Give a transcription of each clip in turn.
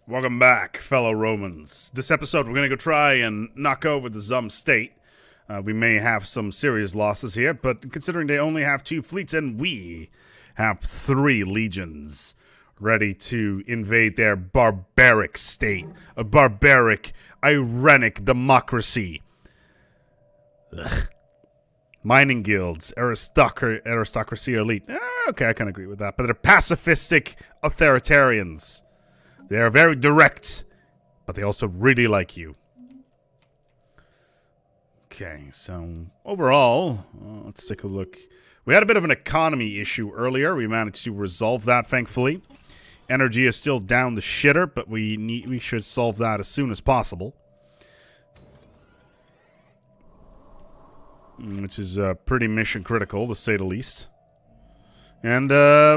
Welcome back, fellow Romans. This episode, we're going to go try and knock over the Zum state. We may have some serious losses here, but considering they only have 2 fleets and we have 3 legions ready to invade their barbaric state, a barbaric, ironic democracy. Ugh. Mining guilds, aristocracy elite. Okay, I can agree with that, but they're pacifistic authoritarians. They are very direct, but they also really like you. Okay, so overall, let's take a look. We had a bit of an economy issue earlier. We managed to resolve that, thankfully. Energy is still down the shitter, but we should solve that as soon as possible. Which is pretty mission critical, to say the least. And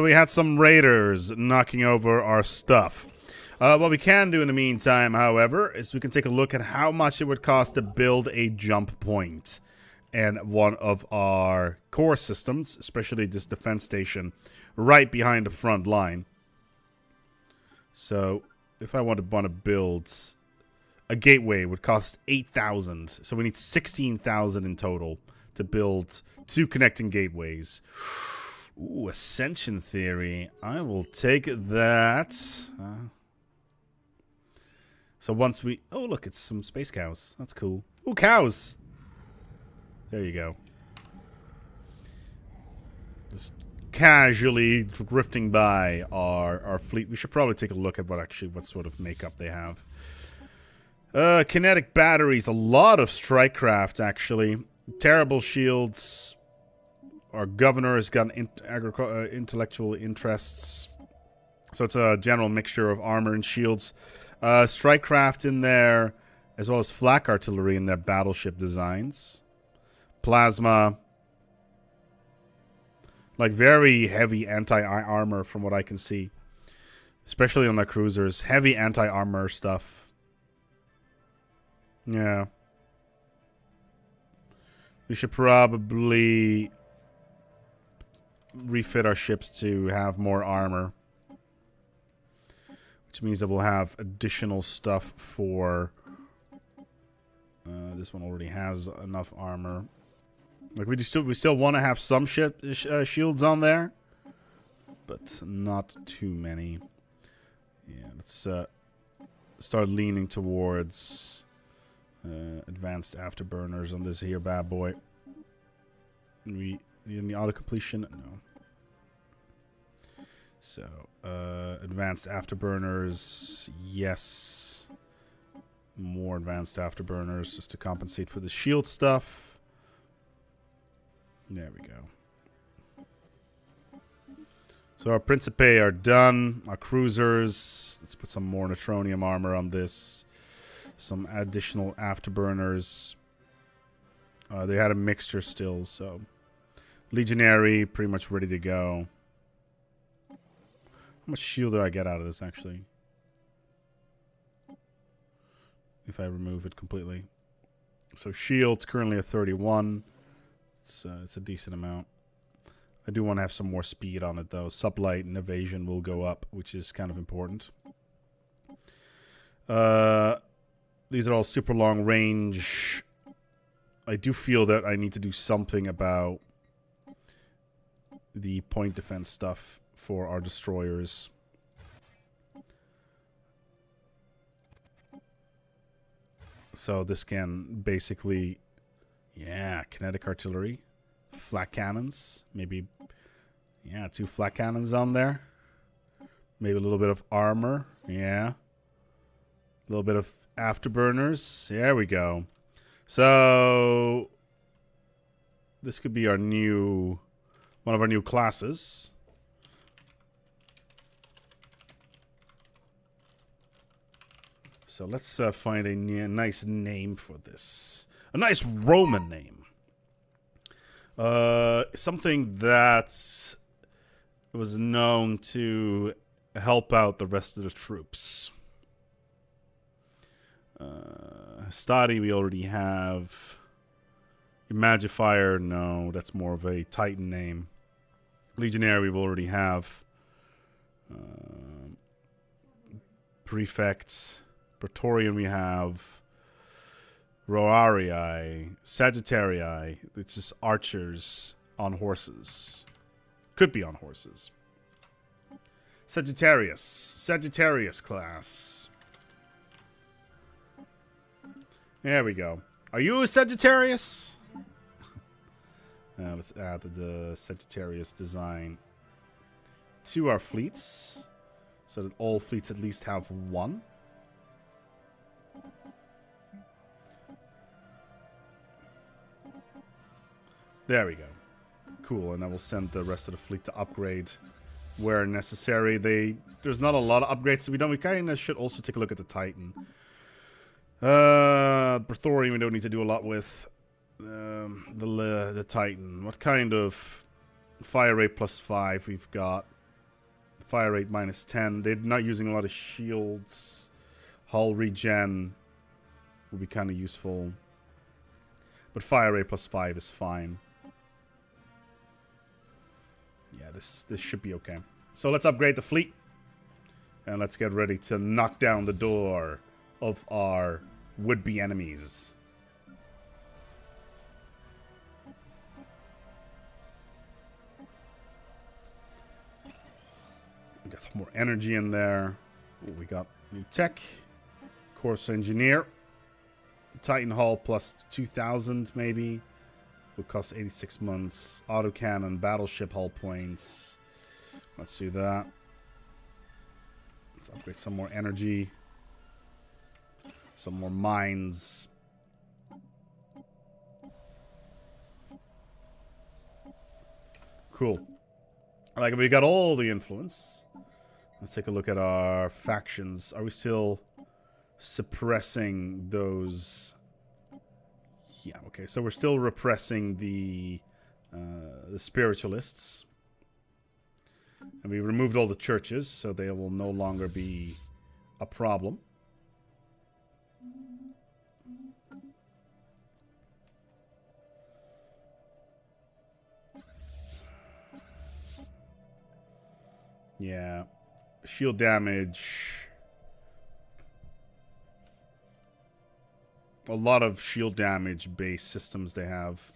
we had some raiders knocking over our stuff. What we can do in the meantime, however, is we can take a look at how much it would cost to build a jump point and one of our core systems, especially this defense station, right behind the front line. So, if I want to build a gateway, it would cost 8,000. So we need 16,000 in total to build 2 connecting gateways. Ooh, Ascension Theory. I will take that. So once we... Oh, look, it's some space cows. That's cool. Ooh, cows! There you go. Just casually drifting by our fleet. We should probably take a look at what sort of makeup they have. Kinetic batteries. A lot of strike craft, actually. Terrible shields. Our governor has got intellectual interests. So it's a general mixture of armor and shields. Strike craft in there, as well as flak artillery in their battleship designs. Plasma. Like very heavy anti-armor from what I can see. Especially on their cruisers. Heavy anti-armor stuff. Yeah. We should probably refit our ships to have more armor. Which means that we'll have additional stuff for... this one already has enough armor. Like we still want to have some shields on there, but not too many. Yeah, let's start leaning towards advanced afterburners on this here bad boy. We need any auto completion? No. So, advanced afterburners, yes. More advanced afterburners just to compensate for the shield stuff. There we go. So our Principe are done. Our cruisers, let's put some more neutronium armor on this. Some additional afterburners. They had a mixture still, so. Legionary, pretty much ready to go. How much shield do I get out of this, actually? If I remove it completely. So shield's currently at 31. It's a decent amount. I do want to have some more speed on it, though. Sublight and evasion will go up, which is kind of important. These are all super long range. I do feel that I need to do something about the point defense stuff for our destroyers. So this can basically, yeah, kinetic artillery, flak cannons, maybe, yeah, 2 flak cannons on there. Maybe a little bit of armor, yeah. A little bit of afterburners, there we go. So this could be our new, one of our new classes. So let's find a nice name for this. A nice Roman name. Something that was known to help out the rest of the troops. Stadi we already have. Imagifier, no, that's more of a Titan name. Legionary we already have. Prefect. Praetorian we have. Roarii. Sagittarii. It's just archers on horses. Could be on horses. Sagittarius. Sagittarius class. There we go. Are you a Sagittarius? Let's add the Sagittarius design to our fleets, so that all fleets at least have one. There we go. Cool, and I will send the rest of the fleet to upgrade where necessary. There's not a lot of upgrades to be done. We kind of should also take a look at the Titan. Praetorian we don't need to do a lot with. The Titan. What kind of fire rate +5 we've got? Fire rate -10. They're not using a lot of shields. Hull regen will be kind of useful. But fire rate +5 is fine. Yeah, this should be okay. So let's upgrade the fleet. And let's get ready to knock down the door of our would-be enemies. We got some more energy in there. Ooh, we got new tech. Course engineer. Titan hull +2,000 maybe. Will cost 86 months. Autocannon, battleship hull points. Let's do that. Let's upgrade some more energy. Some more mines. Cool. Like, we got all the influence. Let's take a look at our factions. Are we still suppressing those? Yeah, okay. So we're still repressing the spiritualists. And we removed all the churches, so they will no longer be a problem. Yeah. Shield damage. A lot of shield damage based systems they have.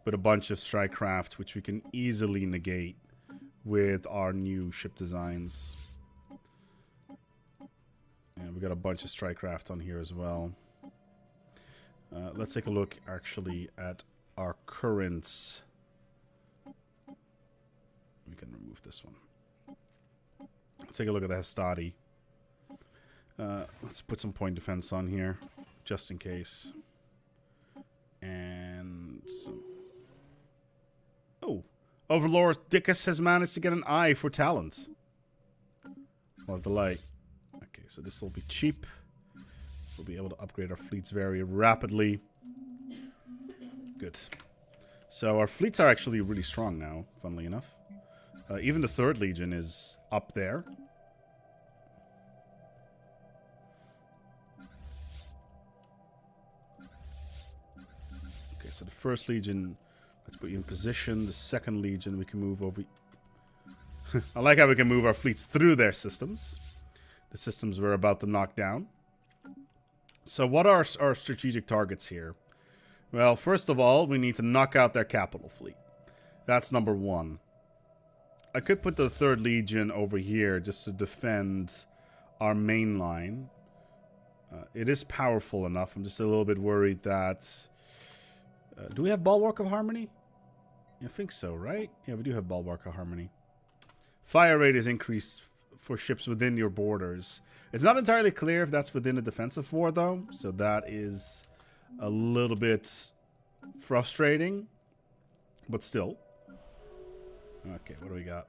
With a bunch of strikecraft, which we can easily negate with our new ship designs. And we got a bunch of strikecraft on here as well. Let's take a look actually at our current. We can remove this one. Let's take a look at the Hastati. Let's put some point defense on here, just in case. And some... Oh, Overlord Dickus has managed to get an eye for talent. What a delight. Okay, so this will be cheap. We'll be able to upgrade our fleets very rapidly. Good. So our fleets are actually really strong now, funnily enough. Even the 3rd Legion is up there. Okay, so the 1st Legion, let's put you in position. The 2nd Legion, we can move over. I like how we can move our fleets through their systems. The systems we're about to knock down. So what are our strategic targets here? Well, first of all, we need to knock out their capital fleet. That's number 1. I could put the 3rd Legion over here just to defend our main line. It is powerful enough. I'm just a little bit worried that... do we have Bulwark of Harmony? I think so, right? Yeah, we do have Bulwark of Harmony. Fire rate is increased for ships within your borders. It's not entirely clear if that's within a defensive war, though. So that is a little bit frustrating. But still. Okay, what do we got?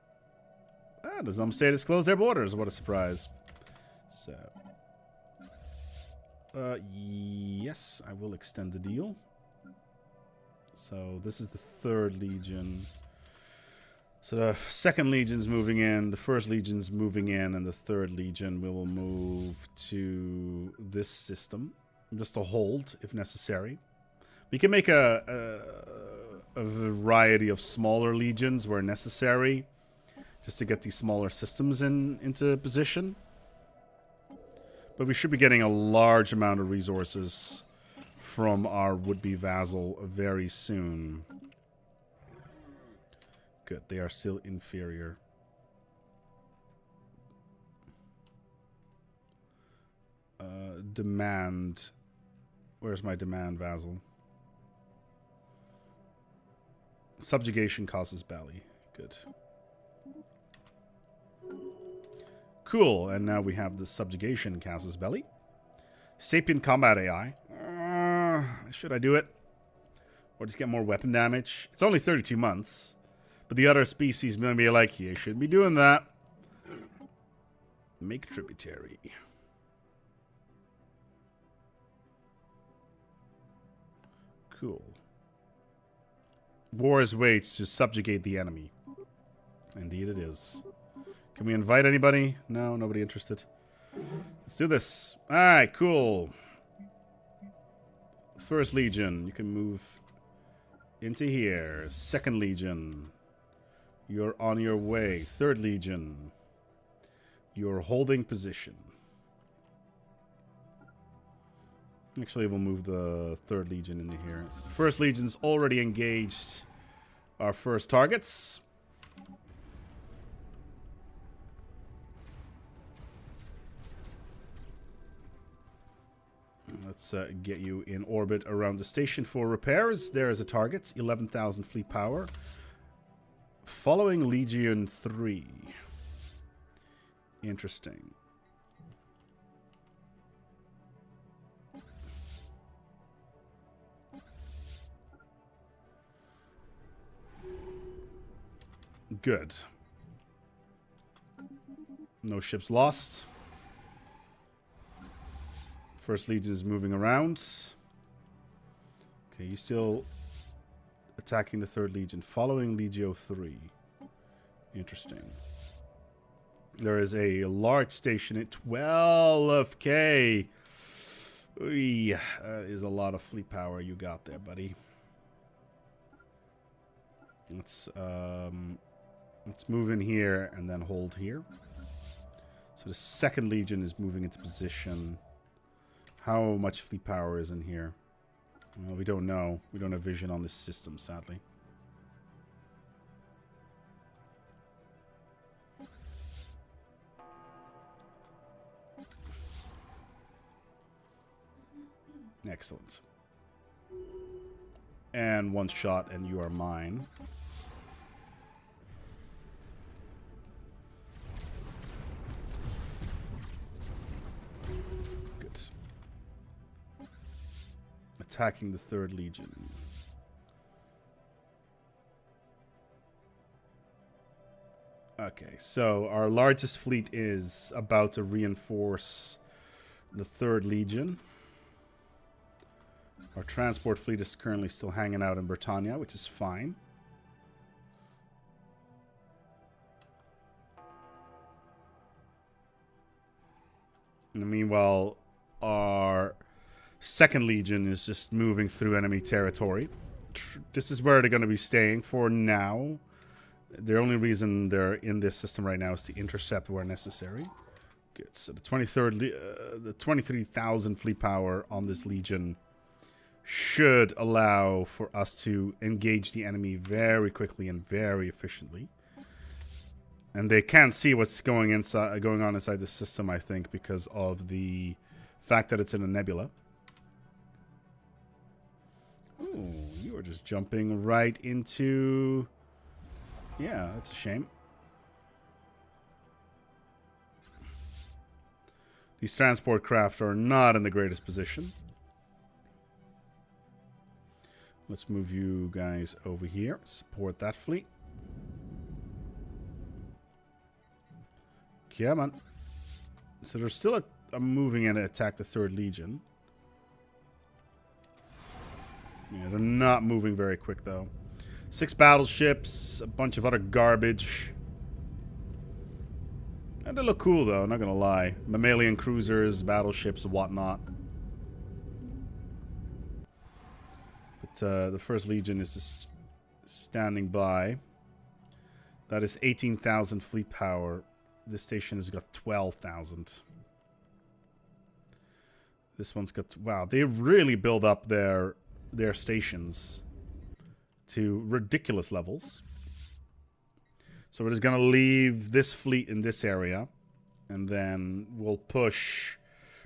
Ah, the Zom Status closed their borders. What a surprise. So. Yes, I will extend the deal. So this is the 3rd Legion. So the 2nd Legion's moving in, the 1st Legion's moving in, and the 3rd Legion will move to this system. Just to hold, if necessary. We can make a variety of smaller legions where necessary, just to get these smaller systems into position. But we should be getting a large amount of resources from our would-be vassal very soon. Good, they are still inferior. Demand. Where's my demand vassal? Subjugation causes belly. Good. Cool, and now we have the subjugation causes belly. Sapient combat AI. Should I do it? Or just get more weapon damage? It's only 32 months. But the other species may be like, you shouldn't be doing that. Make Tributary. Cool. War is waged to subjugate the enemy. Indeed it is. Can we invite anybody? No, nobody interested. Let's do this. Alright, cool. First Legion, you can move into here. Second Legion, you're on your way. Third Legion, you're holding position. Actually, we'll move the Third Legion into here. First Legion's already engaged our first targets. Let's get you in orbit around the station for repairs. There is a target, 11,000 fleet power. Following Legion 3. Interesting. Good. No ships lost. First Legion is moving around. Okay, you still attacking the Third Legion. Following Legio 3. Interesting. There is a large station at 12K. Oy, is a lot of fleet power you got there, buddy. Let's move in here and then hold here. So the Second Legion is moving into position. How much fleet power is in here? Well, we don't know. We don't have vision on this system, sadly. Excellent. And one shot and you are mine. Attacking the Third Legion. Okay, so our largest fleet is about to reinforce the Third Legion. Our transport fleet is currently still hanging out in Britannia, which is fine. And meanwhile, our Second Legion is just moving through enemy territory. This is where they're going to be staying for now. The only reason they're in this system right now is to intercept where necessary. Good. So the 23,000 fleet power on this Legion should allow for us to engage the enemy very quickly and very efficiently. And they can't see what's going on inside the system, I think, because of the fact that it's in a nebula. Ooh, you are just jumping right into... Yeah, that's a shame. These transport craft are not in the greatest position. Let's move you guys over here. Support that fleet. Come on. So there's still a moving in to attack the Third Legion. Yeah, they're not moving very quick, though. 6 battleships, a bunch of other garbage. And they look cool, though, not gonna lie. Mammalian cruisers, battleships, and whatnot. But the First Legion is just standing by. That is 18,000 fleet power. This station has got 12,000. This one's got... Wow, they really build up their stations to ridiculous levels. So we're just going to leave this fleet in this area. And then we'll push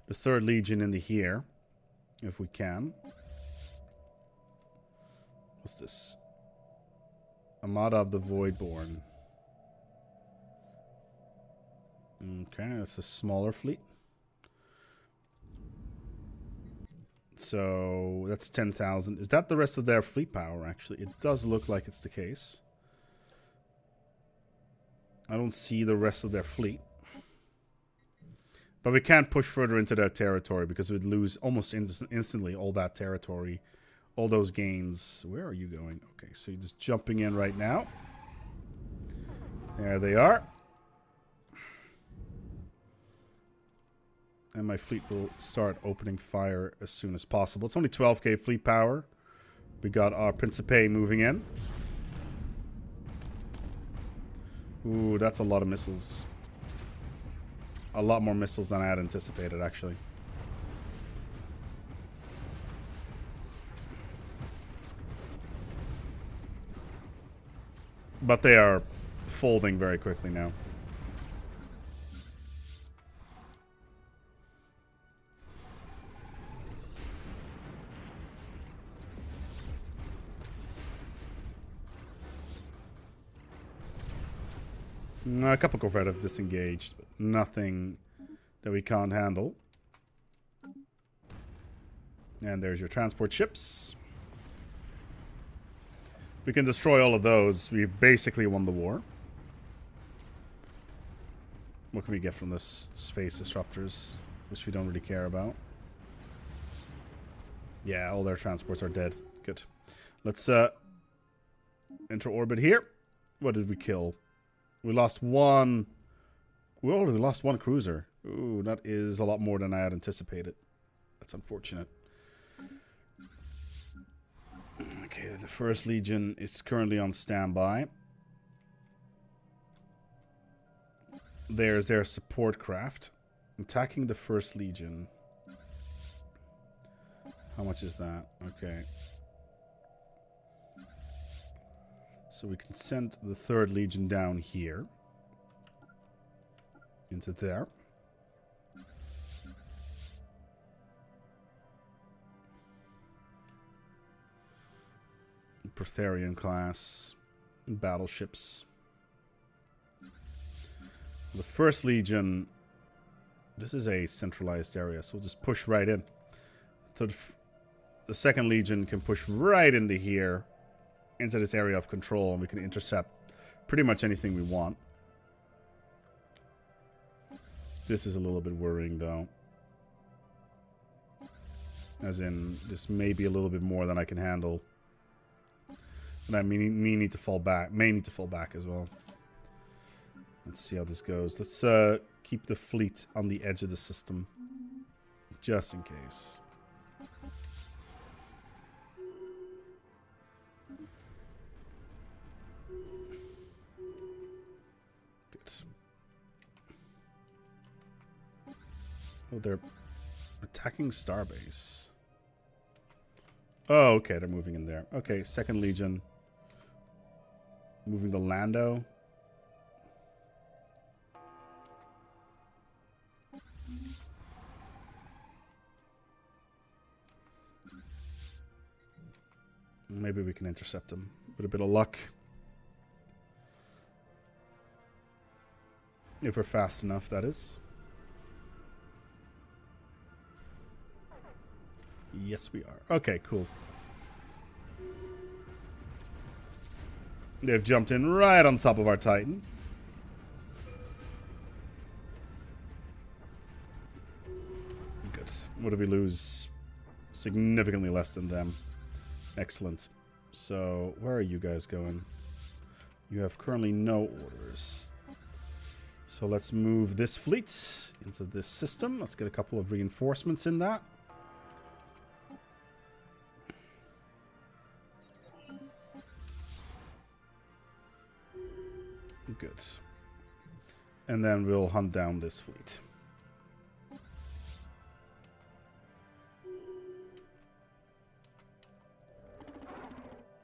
the 3rd Legion into here. If we can. What's this? Armada of the Voidborn. Okay, that's a smaller fleet. So that's 10,000. Is that the rest of their fleet power, actually? It does look like it's the case. I don't see the rest of their fleet. But we can't push further into their territory because we'd lose almost instantly all that territory. All those gains. Where are you going? Okay, so you're just jumping in right now. There they are. And my fleet will start opening fire as soon as possible. It's only 12k fleet power. We got our Principe moving in. Ooh, that's a lot of missiles. A lot more missiles than I had anticipated, actually. But they are folding very quickly now. A couple corvettes have disengaged, but nothing that we can't handle. And there's your transport ships. We can destroy all of those. We've basically won the war. What can we get from this space disruptors, which we don't really care about? Yeah, all their transports are dead. Good. Let's enter orbit here. What did we kill? We lost one. We only lost one cruiser. Ooh, that is a lot more than I had anticipated. That's unfortunate. Okay, the 1st Legion is currently on standby. There's their support craft. Attacking the 1st Legion. How much is that? Okay. So we can send the 3rd Legion down here. Into there. Protherian class battleships. The 1st Legion, this is a centralized area, so we'll just push right in. So the 2nd Legion can push right into here, into this area of control, and we can intercept pretty much anything we want. This is a little bit worrying, though. As in, this may be a little bit more than I can handle. And I may need to fall back. May need to fall back as well. Let's see how this goes. Let's keep the fleet on the edge of the system. Just in case. Good. Oh, they're attacking Starbase. Oh, okay, they're moving in there. Okay, 2nd Legion. Moving to Lando. Maybe we can intercept them with a bit of luck. If we're fast enough, that is. Yes, we are. Okay, cool. They've jumped in right on top of our Titan. Good. What did we lose? Significantly less than them. Excellent. So, where are you guys going? You have currently no orders. So let's move this fleet into this system. Let's get a couple of reinforcements in that. Good. And then we'll hunt down this fleet.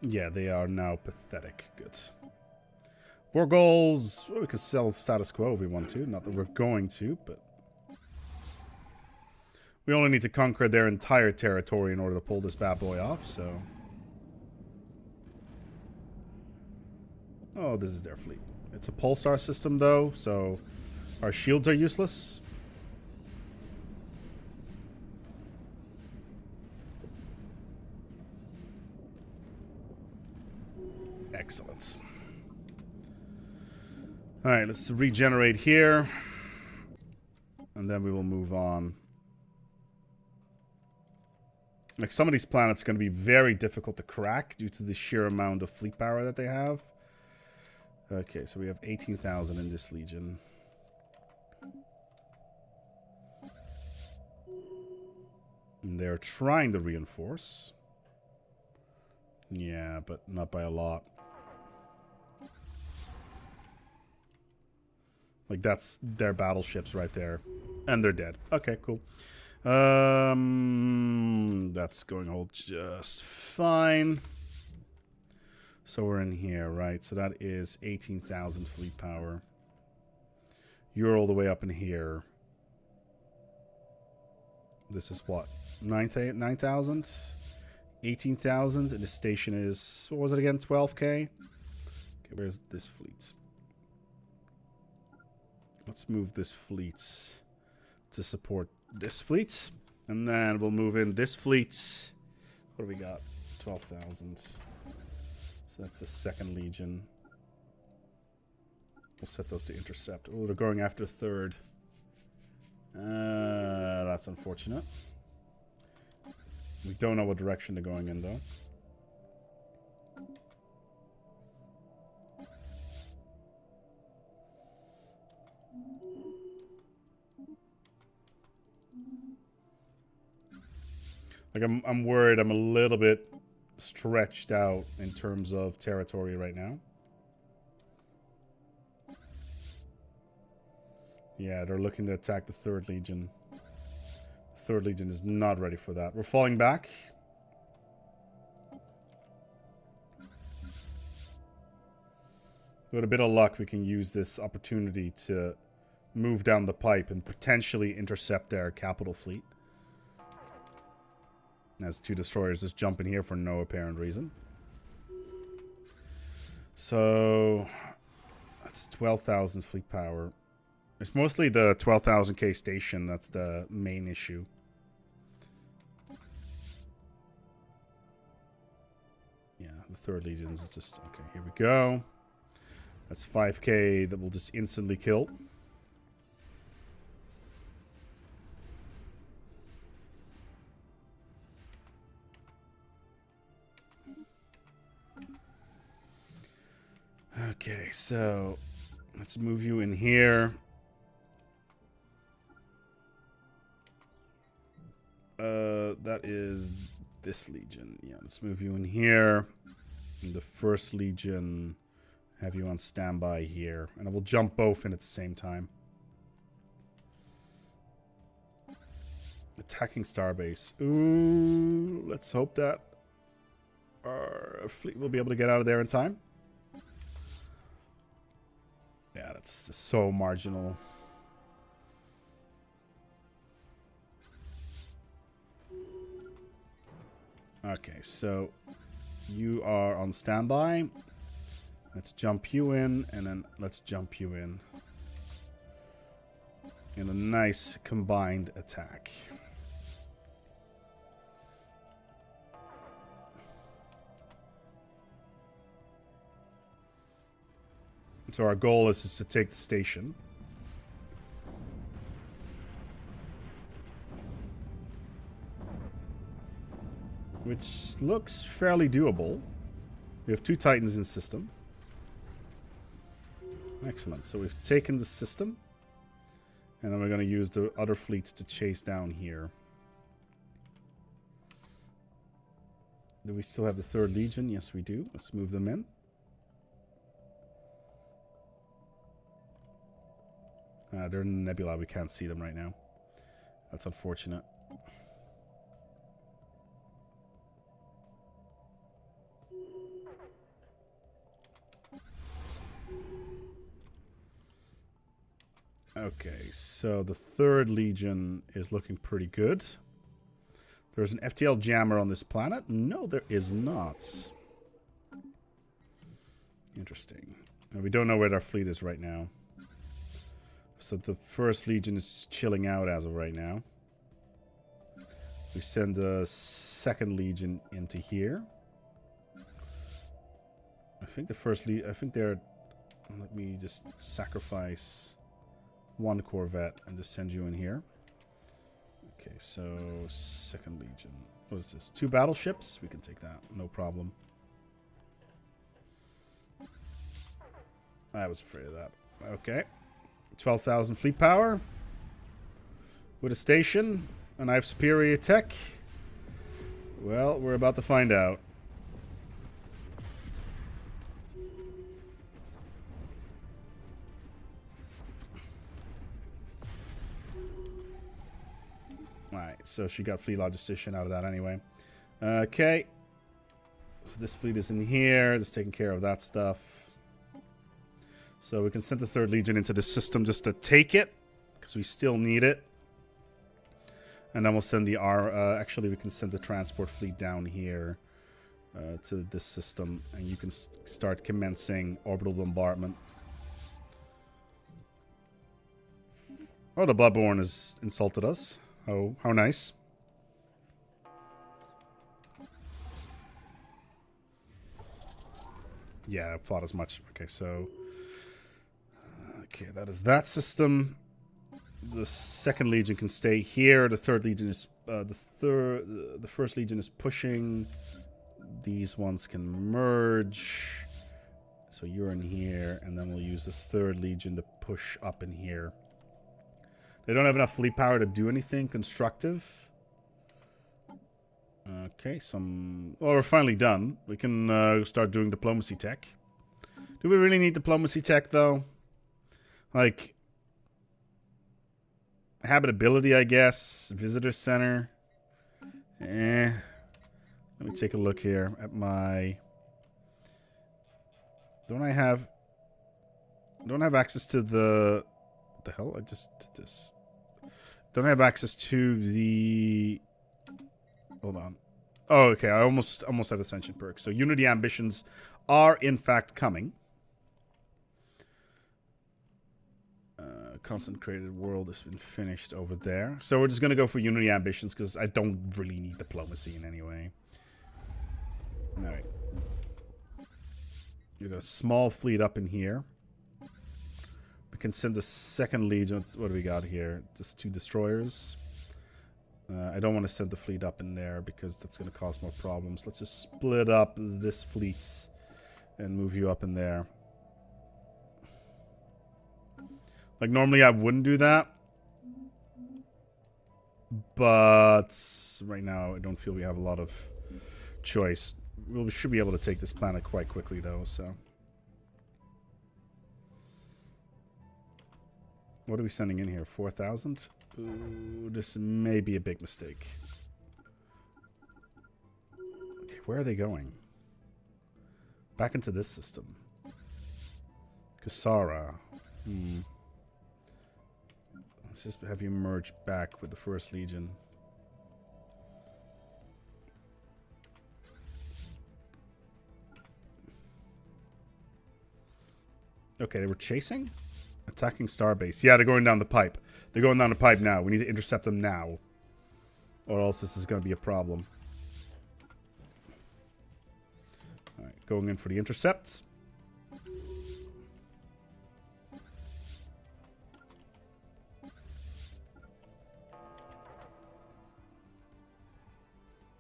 Yeah, they are now pathetic. Good. War goals. Well, we could sell status quo if we want to. Not that we're going to, but we only need to conquer their entire territory in order to pull this bad boy off, so. Oh, this is their fleet. It's a pulsar system, though, so our shields are useless. Excellent. Alright, let's regenerate here. And then we will move on. Like, some of these planets are going to be very difficult to crack due to the sheer amount of fleet power that they have. Okay, so we have 18,000 in this legion. And they're trying to reinforce. Yeah, but not by a lot. Like, that's their battleships right there. And they're dead. Okay, cool. That's going to hold just fine. So we're in here, right? So that is 18,000 fleet power. You're all the way up in here. This is what? 9,000? 18,000? And the station is, what was it again? 12k? Okay, where's this fleet? Let's move this fleet to support this fleet. And then we'll move in this fleet. What do we got? 12,000. So that's the second legion. We'll set those to intercept. Oh, they're going after third. That's unfortunate. We don't know what direction they're going in, though. Like, I'm worried I'm a little bit stretched out in terms of territory right now. Yeah, they're looking to attack the 3rd Legion. The 3rd Legion is not ready for that. We're falling back. With a bit of luck, we can use this opportunity to move down the pipe and potentially intercept their capital fleet. As 2 destroyers just jump in here for no apparent reason. So that's 12,000 fleet power. It's mostly the 12,000k station that's the main issue. Yeah, the 3rd Legion is just... Okay, here we go. That's 5k that will just instantly kill. Okay, so let's move you in here. That is this Legion. Yeah, let's move you in here. And the 1st Legion, have you on standby here. And I will jump both in at the same time. Attacking Starbase. Ooh, let's hope that our fleet will be able to get out of there in time. Yeah, that's so marginal. Okay, so you are on standby. Let's jump you in, and then let's jump you in a nice combined attack. So our goal is to take the station. Which looks fairly doable. We have 2 Titans in system. Excellent. So we've taken the system. And then we're going to use the other fleets to chase down here. Do we still have the 3rd Legion? Yes, we do. Let's move them in. They're in the nebula. We can't see them right now. That's unfortunate. Okay, so the 3rd Legion is looking pretty good. There's an FTL jammer on this planet? No, there is not. Interesting. We don't know where our fleet is right now. So the 1st Legion is chilling out as of right now. We send the 2nd Legion into here. I think the 1st Legion... I think they're... Let me just sacrifice 1 Corvette and just send you in here. Okay, so 2nd Legion. What is this? 2 battleships? We can take that. No problem. I was afraid of that. Okay. 12,000 fleet power. With a station. And I have superior tech. Well, we're about to find out. Alright, so she got fleet logistician out of that anyway. Okay. So this fleet is in here. Just taking care of that stuff. So we can send the 3rd Legion into the system just to take it. Because we still need it. And then we'll send the actually, we can send the transport fleet down here to this system. And you can start commencing orbital bombardment. Oh, the Bloodborne has insulted us. Oh, how nice. Yeah, I thought as much. Okay, so... Okay, that is that system. The 2nd Legion can stay here. The 3rd Legion is... the 1st Legion is pushing. These ones can merge. So you're in here, and then we'll use the 3rd Legion to push up in here. They don't have enough fleet power to do anything constructive. Okay, well, we're finally done. We can start doing diplomacy tech. Do we really need diplomacy tech, though? Like, habitability, I guess. Visitor center. Let me take a look here at my... Don't I have access to the... What the hell? I just did this. Don't have access to the... Hold on. Oh, okay. I almost have Ascension perks. So Unity ambitions are in fact coming. Concentrated world has been finished over there. So we're just going to go for Unity ambitions because I don't really need diplomacy in any way. Alright. You've got a small fleet up in here. We can send the 2nd Legion. What do we got here? Just 2 destroyers. I don't want to send the fleet up in there because that's going to cause more problems. Let's just split up this fleet and move you up in there. Like, normally I wouldn't do that. But right now I don't feel we have a lot of choice. We should be able to take this planet quite quickly, though, so... What are we sending in here? 4,000? Ooh, this may be a big mistake. Okay, where are they going? Back into this system. Kasara. Let's just have you merge back with the 1st Legion. Okay, they were chasing? Attacking Starbase. Yeah, they're going down the pipe. They're going down the pipe now. We need to intercept them now. Or else this is going to be a problem. Alright, going in for the intercepts.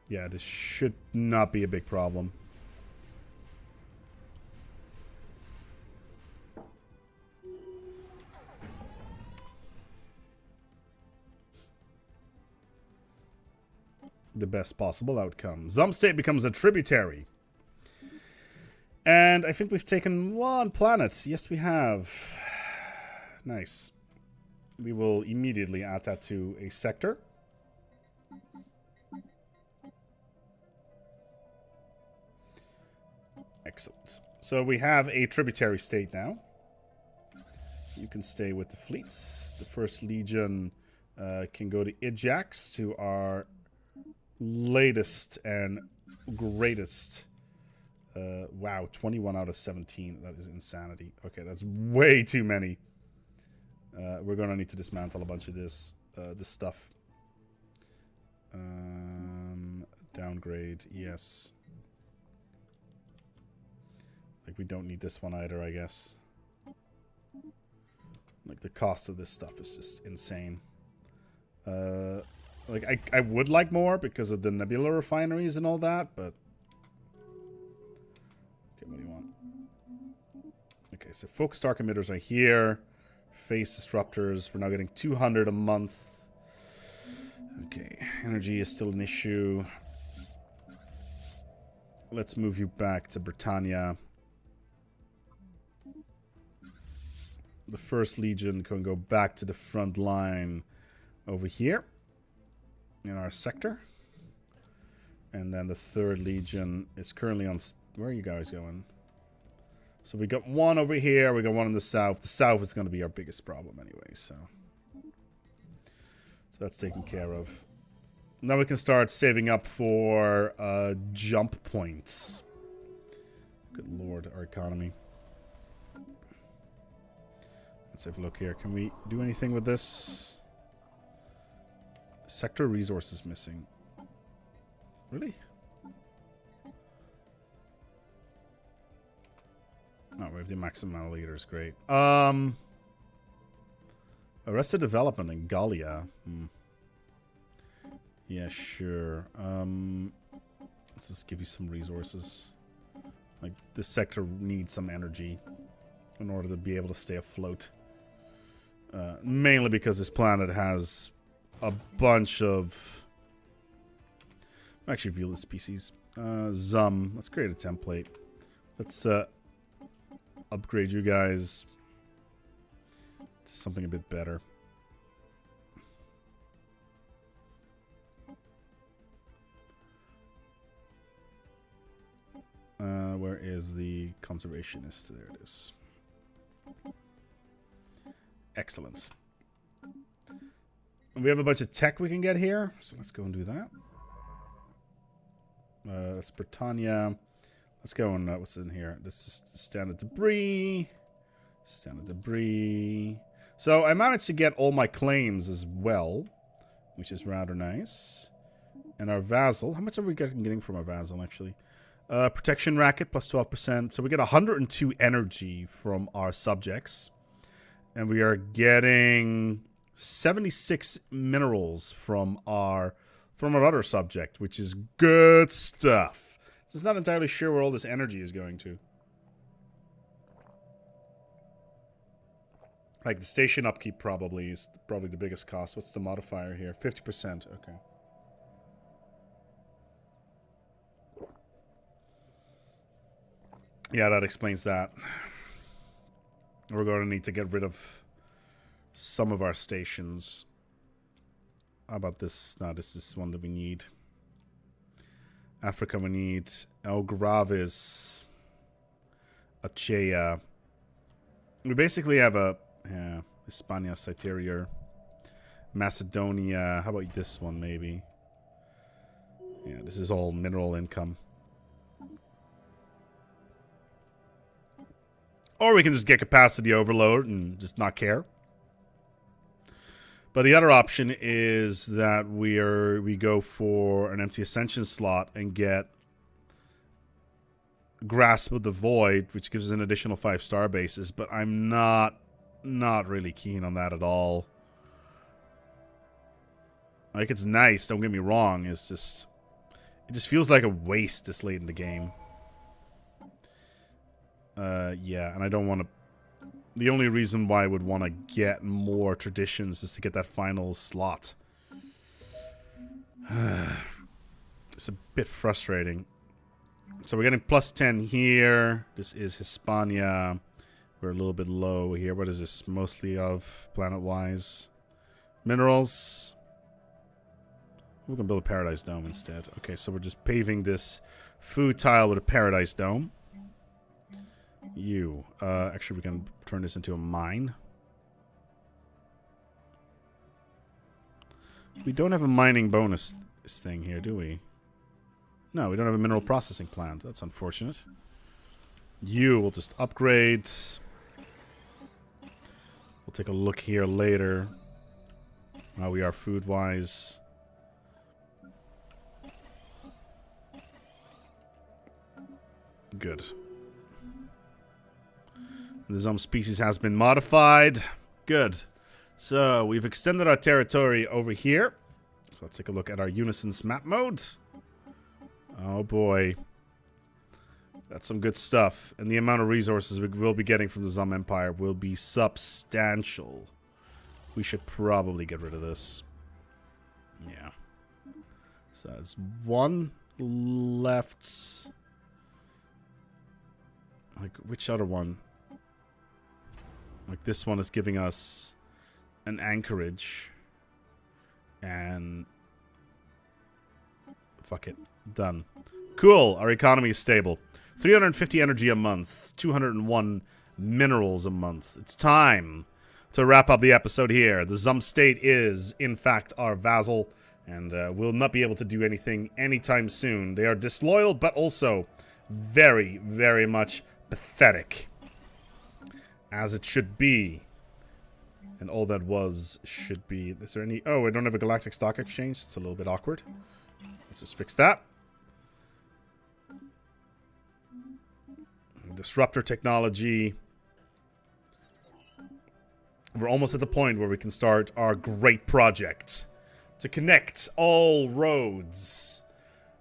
Yeah, this should not be a big problem. The best possible outcome. Zum State becomes a tributary. And I think we've taken 1 planet. Yes, we have. Nice. We will immediately add that to a sector. Excellent. So we have a tributary state now. You can stay with the fleets. The First Legion can go to Ajax, to our latest and greatest. Wow, 21 out of 17. That is insanity. Okay, that's way too many. We're gonna need to dismantle a bunch of this stuff. Downgrade, yes. Like, we don't need this one either, I guess. Like, the cost of this stuff is just insane. Like, I would like more because of the nebula refineries and all that, but... Okay, what do you want? Okay, so focused arc emitters are here. Phase disruptors, we're now getting 200 a month. Okay, energy is still an issue. Let's move you back to Britannia. The First Legion can go back to the front line over here in our sector. And then the Third Legion is currently on... Where are you guys going? So we got one over here. We got one in the south. The south is going to be our biggest problem anyway, so that's taken care of. Now we can start saving up for jump points. Good lord, our economy. Let's have a look here. Can we do anything with this? Sector resources missing. Really? Oh, we have the maximum leaders. Great. Arrested development in Gallia. Yeah, sure. Let's just give you some resources. Like, this sector needs some energy in order to be able to stay afloat. Mainly because this planet has a bunch of... Actually, view the species. Zum. Let's create a template. Let's upgrade you guys to something a bit better. Where is the conservationist? There it is. Excellent. And we have a bunch of tech we can get here, so let's go and do that. That's Britannia. Let's go and what's in here? This is standard debris. Standard debris. So I managed to get all my claims as well, which is rather nice. And our vassal. How much are we getting from our vassal, actually? Protection racket plus 12%. So we get 102 energy from our subjects. And we are getting 76 minerals from our other subject, which is good stuff. Just not entirely sure where all this energy is going to. Like, the station upkeep probably is the biggest cost. What's the modifier here? 50%. Okay. Yeah, that explains that. We're going to need to get rid of some of our stations. How about this? No, this is one that we need. Africa we need El Gravis, Achea. We basically have a Hispania, Citerior, Macedonia. How about this one maybe? Yeah, this is all mineral income. Or we can just get capacity overload and just not care. But the other option is that we go for an empty ascension slot and get Grasp of the Void, which gives us an additional 5 star bases. But I'm not really keen on that at all. Like, it's nice, don't get me wrong. It just feels like a waste this late in the game. Yeah, and I don't want to... The only reason why I would want to get more traditions is to get that final slot. It's a bit frustrating. So we're getting plus 10 here. This is Hispania. We're a little bit low here. What is this mostly of, planet-wise? Minerals. We can build a Paradise Dome instead. Okay, so we're just paving this food tile with a Paradise Dome. Actually, we can turn this into a mine. We don't have a mining bonus thing here, do we? No, we don't have a mineral processing plant. That's unfortunate. You will just upgrade. We'll take a look here later. How we are food-wise. Good. The Zom species has been modified. Good. So, we've extended our territory over here. So let's take a look at our Unison's map mode. Oh boy. That's some good stuff. And the amount of resources we will be getting from the Zom Empire will be substantial. We should probably get rid of this. Yeah. So there's one left. Like, which other one? Like, this one is giving us an anchorage. And... fuck it. Done. Cool. Our economy is stable. 350 energy a month. 201 minerals a month. It's time to wrap up the episode here. The Zom State is, in fact, our vassal. And will not be able to do anything anytime soon. They are disloyal, but also very, very much pathetic. As it should be. And all that was should be... Is there any... Oh, I don't have a galactic stock exchange. It's a little bit awkward. Let's just fix that. Disruptor technology. We're almost at the point where we can start our great project. To connect all roads.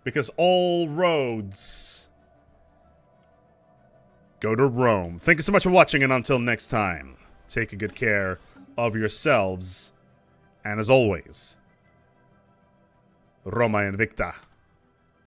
Because all roads go to Rome. Thank you so much for watching, and until next time, take a good care of yourselves. And as always, Roma Invicta.